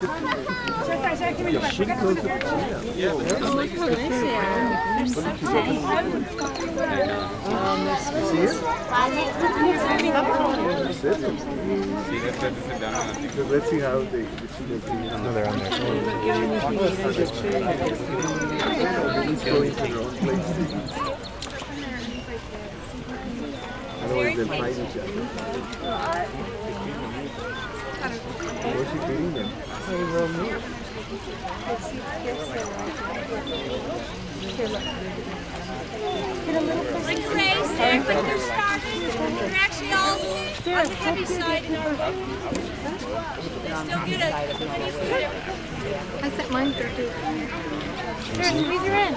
Look how nice they are. They're so tiny. Let's see how they no, they're on there. Otherwise they'll fight each other. What's she feeding them? Like a race there, but they're starting. They're actually all on the heavy side in our boat. They still get it. I set mine 30. Here, squeeze her in.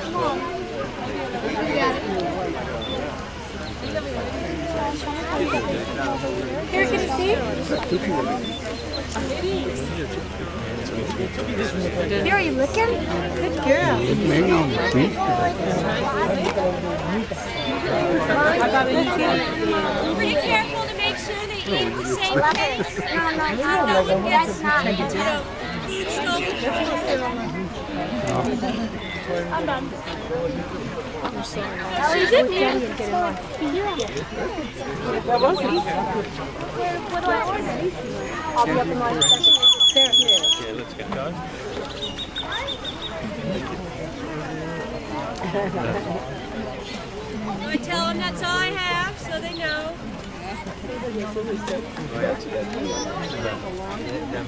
Come on. Here, can you see? Here, are you looking? Good girl. Pretty careful to make sure they eat the same things. No, that's not. I'm done. She's in here. What do I order? I'll be up in line. Sarah. Okay, let's get going. I tell them that's all I have, so they know. I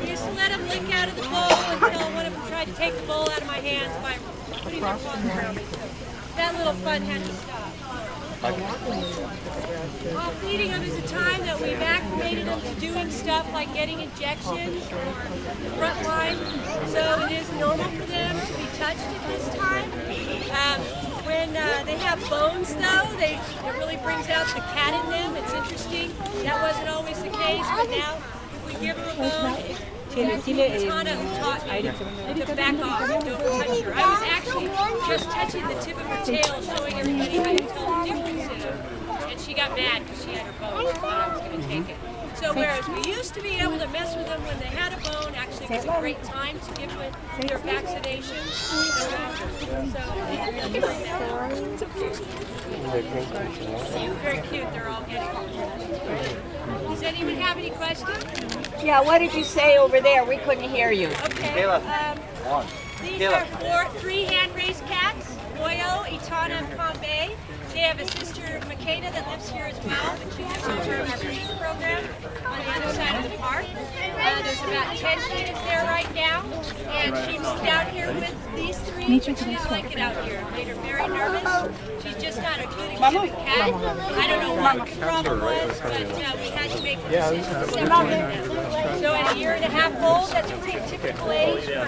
used to let them lick out of the bowl until one of them tried to take the bowl out of my hands by putting their paws around me. That little fun had to stop. While feeding them is a time that we've acclimated them to doing stuff like getting injections or front line. So it is normal for them to be touched at this time. When they have bones, though, it really brings out the cat in them. It's interesting. That wasn't always the case, but now if we give her a bone, it's Tana who taught me to back off, don't touch her. I was actually just touching the tip of her tail, showing everybody how to tell the difference in them. And she got mad because she had her bone and thought I was going to take it. So whereas we used to be able to mess with them when they had a bone, actually it was a great time to give them their vaccinations. So very cute, they're all getting it. Does anyone have any questions? Yeah, what did you say over there? We couldn't hear you. Okay. These are three hand-raised cats, Moyo, Itana, and Pompey. They have a sister, Makeda, that lives here as well, but she lives over in our breeding program on the other side of the park. There's about 10 kittens there right now, and she moved out here with these three, but she didn't like it out here. It made her very nervous. She's just not a good exhibit cat. I don't know what the problem was, but we had to make a decision to separate them. So at a year and a half old, that's a pretty typical age for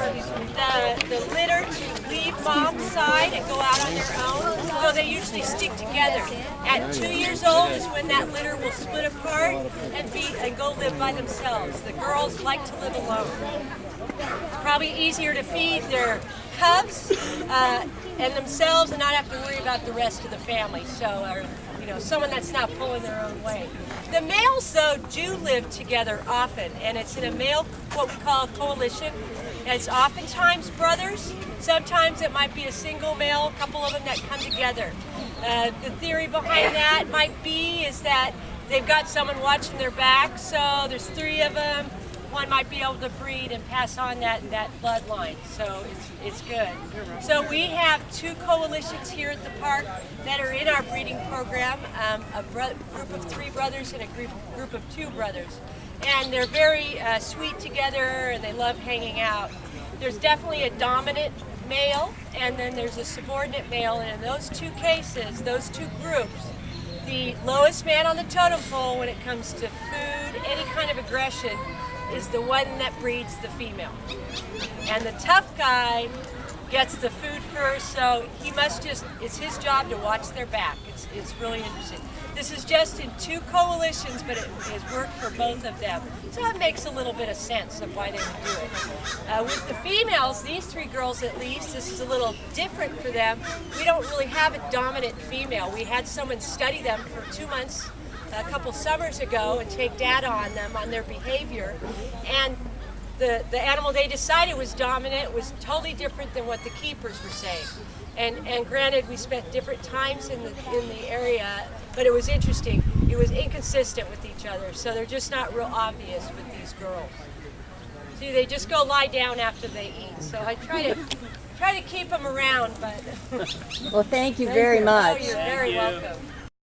the litter to leave mom's side and go out on their own. So they usually stick together. At 2 years old is when that litter will split apart and go live by themselves. The girls like to live alone. It's probably easier to feed their cubs and themselves and not have to worry about the rest of the family. So, someone that's not pulling their own weight. The males, though, do live together often, and it's in a male, what we call a coalition. And it's oftentimes brothers. Sometimes it might be a single male, a couple of them that come together. The theory behind that is that they've got someone watching their back, so there's three of them. One might be able to breed and pass on that bloodline, so it's good. So we have two coalitions here at the park that are in our breeding program, a group of three brothers and a group of two brothers. And they're very sweet together, and they love hanging out. There's definitely a dominant male, and then there's a subordinate male, and in those two cases, those two groups, the lowest man on the totem pole when it comes to food, any kind of aggression, is the one that breeds the female. And the tough guy gets the food first, so it's his job to watch their back. It's really interesting. This is just in two coalitions, but it has worked for both of them. So it makes a little bit of sense of why they would do it. With the females, these three girls at least, this is a little different for them. We don't really have a dominant female. We had someone study them for 2 months a couple summers ago and take data on them, on their behavior. And the animal they decided was dominant was totally different than what the keepers were saying. And granted, we spent different times in the area, but it was interesting. It was inconsistent with each other, so they're just not real obvious with these girls. See, they just go lie down after they eat. So I try to keep them around, but Well, thank you very much. Oh, you're very welcome.